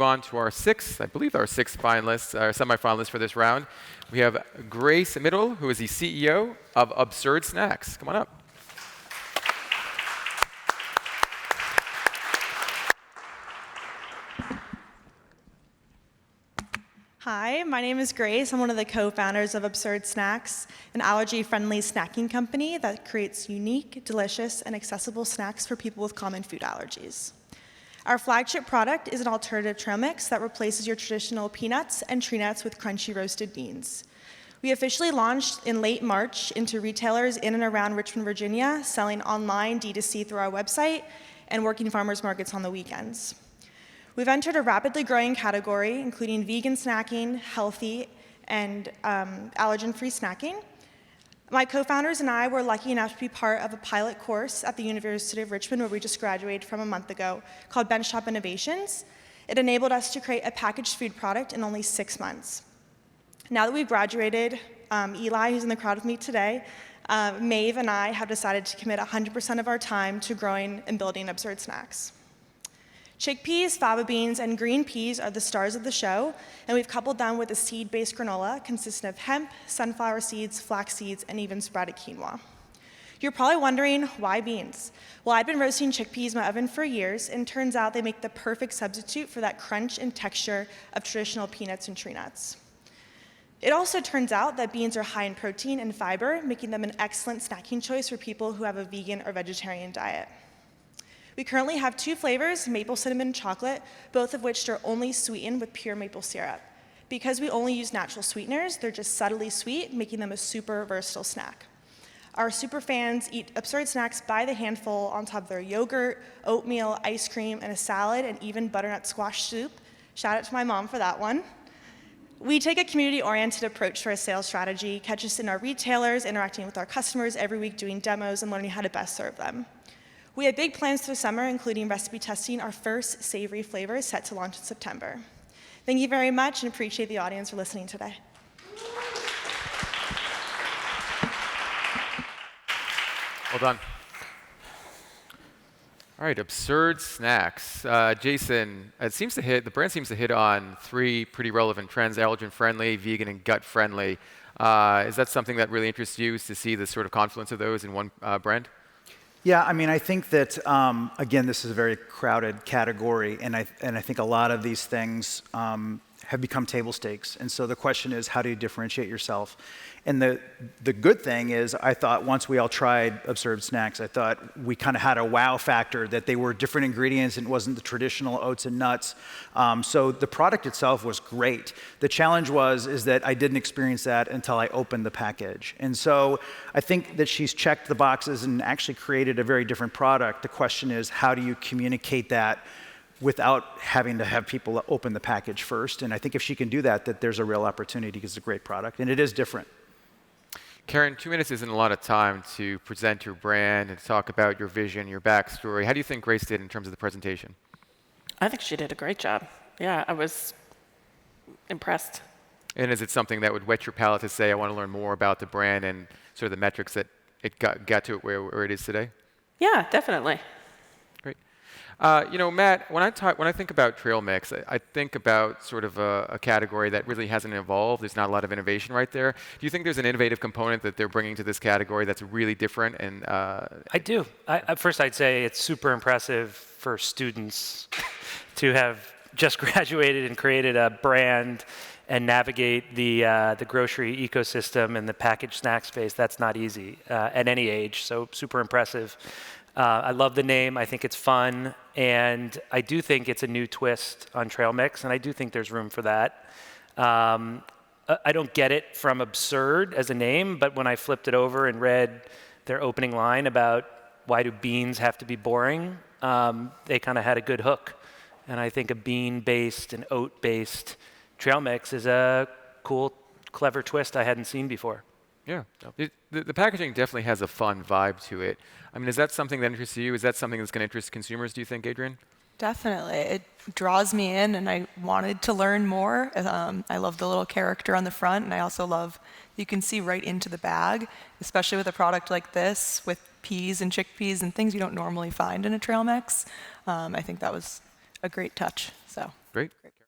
move on to I believe our sixth finalists, or semifinalists for this round. We have Grace Mittl, who is the CEO of Absurd Snacks. Come on up. Hi, my name is Grace. I'm one of the co-founders of Absurd Snacks, an allergy-friendly snacking company that creates unique, delicious, and accessible snacks for people with common food allergies. Our flagship product is an alternative trail mix that replaces your traditional peanuts and tree nuts with crunchy roasted beans. We officially launched in late March into retailers in and around Richmond, Virginia, selling online D2C through our website and working farmers markets on the weekends. We've entered a rapidly growing category, including vegan snacking, healthy, and allergen-free snacking. My co-founders and I were lucky enough to be part of a pilot course at the University of Richmond, where we just graduated from a month ago, called Benchtop Innovations. It enabled us to create a packaged food product in only 6 months. Now that we've graduated, Eli, who's in the crowd with me today, Maeve, and I have decided to commit 100% of our time to growing and building Absurd Snacks. Chickpeas, fava beans, and green peas are the stars of the show, and we've coupled them with a seed-based granola consisting of hemp, sunflower seeds, flax seeds, and even sprouted quinoa. You're probably wondering, why beans? Well, I'd been roasting chickpeas in my oven for years, and it turns out they make the perfect substitute for that crunch and texture of traditional peanuts and tree nuts. It also turns out that beans are high in protein and fiber, making them an excellent snacking choice for people who have a vegan or vegetarian diet. We currently have 2 flavors, maple, cinnamon, and chocolate, both of which are only sweetened with pure maple syrup. Because we only use natural sweeteners, they're just subtly sweet, making them a super versatile snack. Our super fans eat Absurd Snacks by the handful on top of their yogurt, oatmeal, ice cream, and a salad, and even butternut squash soup. Shout out to my mom for that one. We take a community-oriented approach to our sales strategy, catch us in our retailers, interacting with our customers every week, doing demos, and learning how to best serve them. We have big plans for the summer, including recipe testing our first savory flavor set to launch in September. Thank you very much, and appreciate the audience for listening today. Well done. All right, Absurd Snacks. Jason, the brand seems to hit on 3 pretty relevant trends: allergen-friendly, vegan, and gut-friendly. Is that something that really interests you, is to see the sort of confluence of those in one brand? Yeah, I mean, I think that, again, this is a very crowded category, and I think a lot of these things have become table stakes. And so the question is, how do you differentiate yourself? And the good thing is, I thought once we all tried Absurd Snacks, I thought we kind of had a wow factor, that they were different ingredients and it wasn't the traditional oats and nuts. So the product itself was great. The challenge is that I didn't experience that until I opened the package. And so I think that she's checked the boxes and actually created a very different product. The question is, how do you communicate that without having to have people open the package first? And I think if she can do that, that there's a real opportunity, because it's a great product, and it is different. Karen, 2 minutes isn't a lot of time to present your brand and talk about your vision, your backstory. How do you think Grace did in terms of the presentation? I think she did a great job. Yeah, I was impressed. And is it something that would whet your palate to say, I want to learn more about the brand and sort of the metrics that it got to it where it is today? Yeah, definitely. Great. Matt, when I think about trail mix, I think about sort of a category that really hasn't evolved. There's not a lot of innovation right there. Do you think there's an innovative component that they're bringing to this category that's really different? And I do. First, I'd say it's super impressive for students to have just graduated and created a brand and navigate the grocery ecosystem and the packaged snack space. That's not easy at any age, so super impressive. I love the name. I think it's fun, and I do think it's a new twist on trail mix, and I do think there's room for that. I don't get it from Absurd as a name, but when I flipped it over and read their opening line about why do beans have to be boring, they kind of had a good hook. And I think a bean-based and oat-based trail mix is a cool, clever twist I hadn't seen before. Yeah, the packaging definitely has a fun vibe to it. I mean, is that something that interests you? Is that something that's going to interest consumers, do you think, Adrienne? Definitely. It draws me in, and I wanted to learn more. I love the little character on the front, and I also love you can see right into the bag, especially with a product like this, with peas and chickpeas and things you don't normally find in a trail mix. I think that was a great touch. So Great. Great.